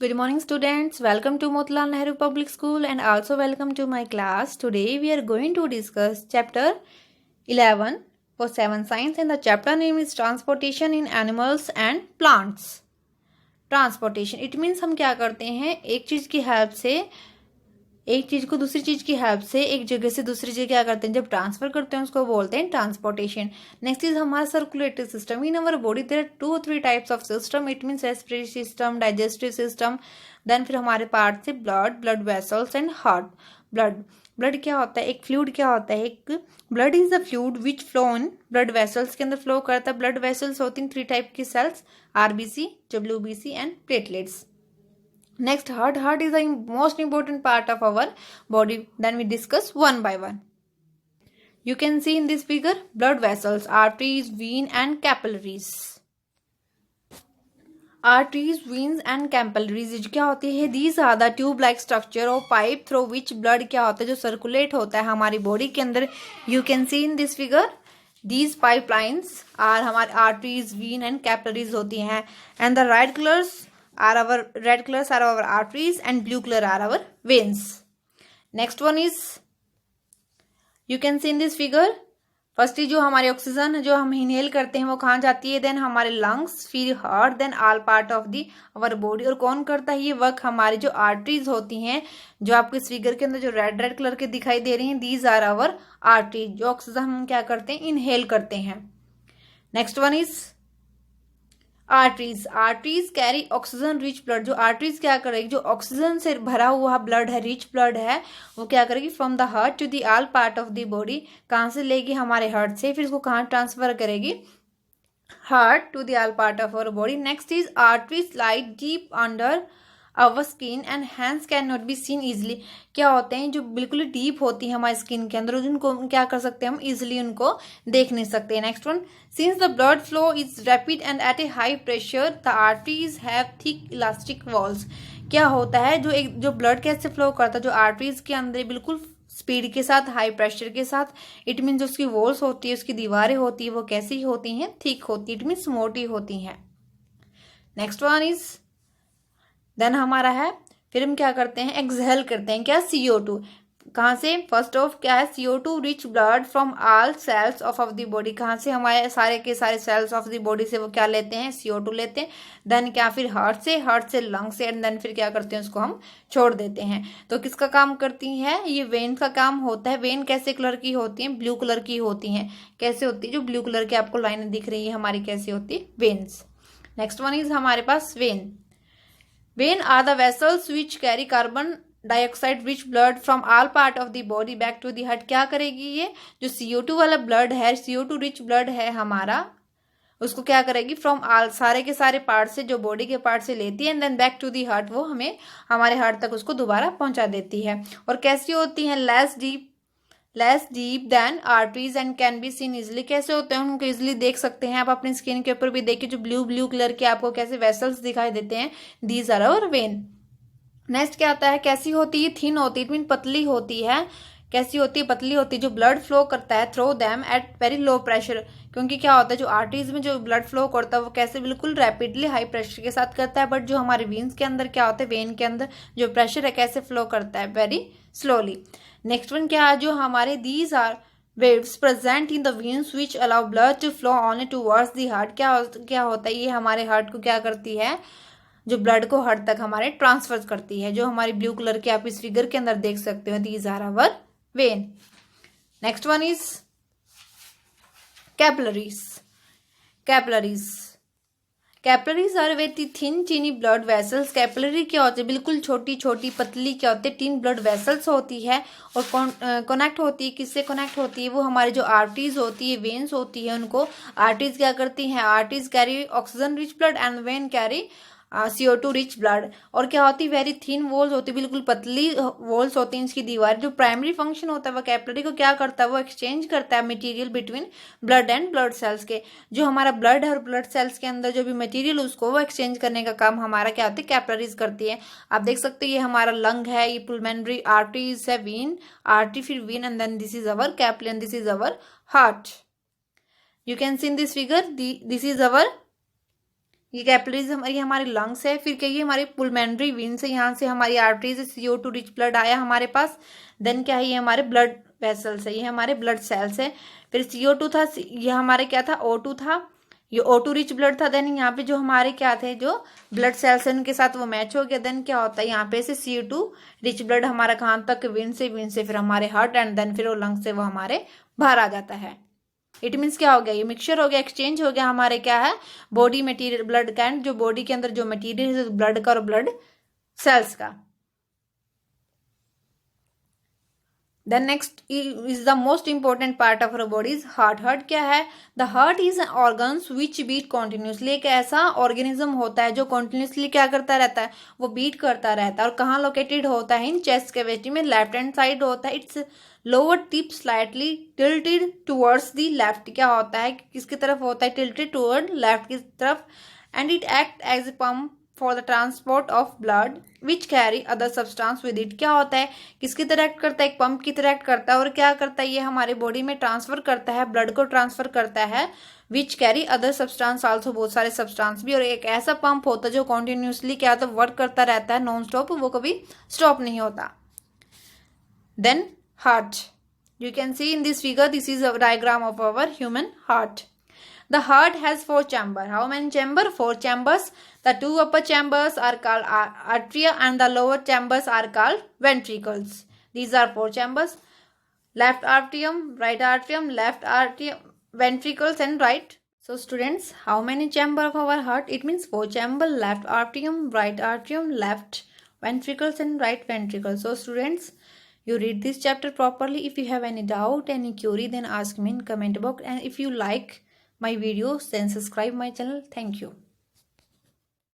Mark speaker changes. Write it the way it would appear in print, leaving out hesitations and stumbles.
Speaker 1: Good morning, students. Welcome to Motilal Nehru Public School and also welcome to my class. Today we are going to discuss chapter 11 for 7 Science, and the chapter name is Transportation in Animals and Plants. Transportation, it means हम क्या करते हैं, एक चीज़ की help से एक चीज़ को दूसरी चीज़ की हेल्प से एक जगह से दूसरी जगह क्या करते हैं, जब ट्रांसफर करते हैं उसको बोलते हैं ट्रांसपोर्टेशन. नेक्स्ट इज हमारा circulatory system. In our body there are 2 or 3 types of system. It means respiratory system, digestive system. Then फिर हमारे पार्ट से blood vessels and heart. Blood क्या होता है, एक फ्लूइड क्या होता है, एक blood is the fluid which flow in blood vessels के अंदर फ्लो करता है. ब्लड वेसल्स होती हैं 3 टाइप की cells, RBC, WBC and platelets. Next, heart is the most important part of our body. Then we discuss one by one. You can see in this figure blood vessels, arteries, vein and capillaries. Arteries, veins and capillaries क्या होती है? These are the tube-like structure or pipe through which blood क्या होता है, जो circulate होता है हमारी body के अंदर. You can see in this figure these pipelines are हमारे arteries, vein and capillaries होती हैं. And the red colors are our arteries and blue color are our veins. Next one is, you can see in this figure, firstly जो हमारे oxygen जो हम inhale करते हैं वो कहाँ जाती है, देन हमारे लंग्स, फिर heart, then all part of the our body. और कौन करता है ये वर्क, हमारी जो आर्टरीज होती हैं, जो आपको इस फिगर के अंदर जो रेड कलर के दिखाई दे रही हैं, दीज आर आवर आर्टरीज, जो ऑक्सीजन हम क्या करते हैं, इनहेल करते हैं. Next one is arteries carry oxygen rich blood. जो आर्टरीज क्या करेगी, जो ऑक्सीजन से भरा हुआ ब्लड है, रिच ब्लड है, वो क्या करेगी, from the heart to the all part of the body. कहाँ से लेगी, हमारे हार्ट से, फिर इसको कहाँ ट्रांसफर करेगी, heart to the all part of our body. Next is arteries light deep under our skin and hands can not be seen easily. क्या होते हैं, जो बिल्कुल डीप होती है हमारी स्किन के अंदर, उनको क्या कर सकते हैं हम, इजिली उनको देख नहीं सकते. Next one, since the blood flow is rapid and at a high pressure the arteries have thick elastic walls. क्या होता है, जो ब्लड कैसे फ्लो करता है, जो आर्टरीज के अंदर बिल्कुल स्पीड के साथ, हाई प्रेशर के साथ, इट मीन जो उसकी वॉल्स होती है, उसकी दीवारें होती है, वो कैसी होती हैं, थिक होती है, इट मीन्स मोटी होती हैं. नेक्स्ट वन इज, देन हमारा है, फिर हम क्या करते हैं, एक्सहेल करते हैं, क्या, CO2. कहाँ से, फर्स्ट ऑफ क्या है, CO2 rich blood from all cells of the body. कहाँ से, हमारे सारे के सारे सेल्स ऑफ द बॉडी से वो क्या लेते हैं, CO2 लेते हैं. देन क्या, फिर हार्ट से लंग से, एंड देन फिर क्या करते हैं, उसको हम छोड़ देते हैं. तो किसका काम करती है, ये वेन का काम होता है. वेन कैसे कलर की होती है, ब्लू कलर की होती हैं. कैसे होती है, जो ब्लू कलर की आपको लाइनें दिख रही है हमारी, कैसी होती है, वेन्स. नेक्स्ट वन इज हमारे पास when. Vein are the vessels which carry carbon dioxide rich blood from all part of the body back to the heart. क्या करेगी ये, जो CO2 वाला ब्लड है, CO2 रिच ब्लड है हमारा, उसको क्या करेगी, फ्रॉम ऑल, सारे के सारे पार्ट से, जो बॉडी के पार्ट से लेती है, and then back to the heart, वो हमें हमारे हार्ट तक उसको दोबारा पहुंचा देती है. और कैसी होती हैं, less deep than arteries and can be seen easily. कैसे होते हैं, उनको इजिली देख सकते हैं आप अपनी स्किन के ऊपर भी देखिए, जो ब्लू कलर के आपको कैसे वेसल्स दिखाई देते हैं, these are our vein. Next क्या आता है, कैसी होती है, थिन होती है, मीन पतली होती है. कैसी होती है, पतली होती है, जो ब्लड फ्लो करता है through them at very low pressure. क्योंकि क्या होता है, जो आर्टरीज में जो ब्लड फ्लो करता है वो कैसे, बिल्कुल रैपिडली हाई प्रेशर के साथ करता है. बट जो हमारे वेन्स के अंदर क्या होता है, वेन के अंदर जो प्रेशर है कैसे फ्लो करता है, वेरी स्लोली. नेक्स्ट वन क्या है, जो हमारे these are valves present in the veins which allow blood to flow only towards the heart. क्या होता है, ये हमारे हार्ट को क्या करती है, जो ब्लड को हार्ट तक हमारे ट्रांसफर करती है. जो हमारी ब्लू कलर के आप इस फिगर के अंदर देख सकते हो, these are our vein. Next one is capillaries are very thin tiny blood vessels. Capillary क्या होती है, बिल्कुल छोटी छोटी पतली क्या होती है, टिन ब्लड वेसल्स होती है. और कनेक्ट होती है, किससे कनेक्ट होती है, वो हमारी जो आर्टरीज होती है, वेन्स होती है, उनको आर्टरीज क्या करती हैं, arteries carry oxygen rich blood and when carry CO2 rich blood. और क्या होती है, वेरी थिन वॉल्स होती है, बिल्कुल पतली वॉल्स होती हैं इसकी दीवार. जो प्राइमरी फंक्शन होता है वो कैपिलरी को क्या करता है, वो एक्सचेंज करता है material between blood and blood cells के. जो हमारा ब्लड है और ब्लड सेल्स के अंदर जो भी मटेरियल उसको वो एक्सचेंज करने का काम हमारा क्या होता है, कैपिलरीज करती है. आप देख सकते हैं ये हमारा लंग है, ये पुलमोनरी आर्टरीज है, वेन आर्टरी, फिर vein, and then this is our capillary and this is our heart. You can see in this figure, this is our ये कैपिलरीज ये हमारे लंग्स है। फिर क्या ये हमारी पुलमेनरी वेन्स है, यहाँ से हमारी आर्टरीज CO2 रिच ब्लड आया हमारे पास। देन क्या है ये हमारे ब्लड वेसल्स है, ये हमारे ब्लड सेल्स है। फिर CO2 था, ये हमारे क्या था O2 था, ये O2 रिच ब्लड था। देन यहाँ पे जो हमारे क्या थे जो ब्लड सेल्स है उनके साथ वो मैच हो गया। देन क्या होता है यहाँ पे से CO2 रिच ब्लड हमारा कहाँ तक वेन से फिर हमारे हार्ट एंड देन फिर वो लंग से वो हमारे बाहर आ जाता है। इट मीन्स क्या हो गया, ये मिक्सचर हो गया, एक्सचेंज हो गया हमारे क्या है बॉडी मटेरियल ब्लड का एंड जो बॉडी के अंदर जो मटेरियल है ब्लड का और ब्लड सेल्स का। Then next is the most important part of our body is heart. Heart क्या है, the heart is an organs which beat continuously. एक ऐसा ऑर्गेनिज्म होता है जो कॉन्टिन्यूसली क्या करता रहता है, वो बीट करता रहता है। और कहाँ लोकेटेड होता है, इन चेस्ट कैविटी में, लेफ्ट हैंड साइड होता है। It's lower tip slightly tilted towards the left. क्या होता है, किसकी तरफ होता है, टिल्टेड टुवर्ड लेफ्ट की तरफ। And it act as a pump for the transport of blood which carry other substance with it. क्या होता है, किसकी तरह एक्ट करता है, एक पंप की तरह एक्ट करता है। और क्या करता है, ये हमारे बॉडी में ट्रांसफर करता है, ब्लड को ट्रांसफर करता है, विच कैरी अदर सब्सटेंस आल्सो, बहुत सारे सब्सटेंस भी। और एक ऐसा पंप होता है जो कॉन्टिन्यूसली क्या होता है वर्क करता रहता है नॉन स्टॉप, वो कभी स्टॉप नहीं होता। Then heart, you can see in this figure, this is a diagram of our human heart. The heart has 4 chambers. How many chambers? 4 chambers. The 2 upper chambers are called atria and the lower chambers are called ventricles. These are 4 chambers. Left atrium, right atrium, left atrium, ventricles and right. So students, how many chambers of our heart? It means 4 chambers, left atrium, right atrium, left ventricles and right ventricle. So students, you read this chapter properly. If you have any doubt, any query, then ask me in comment box. And if you like my videos, then subscribe my channel. Thank you.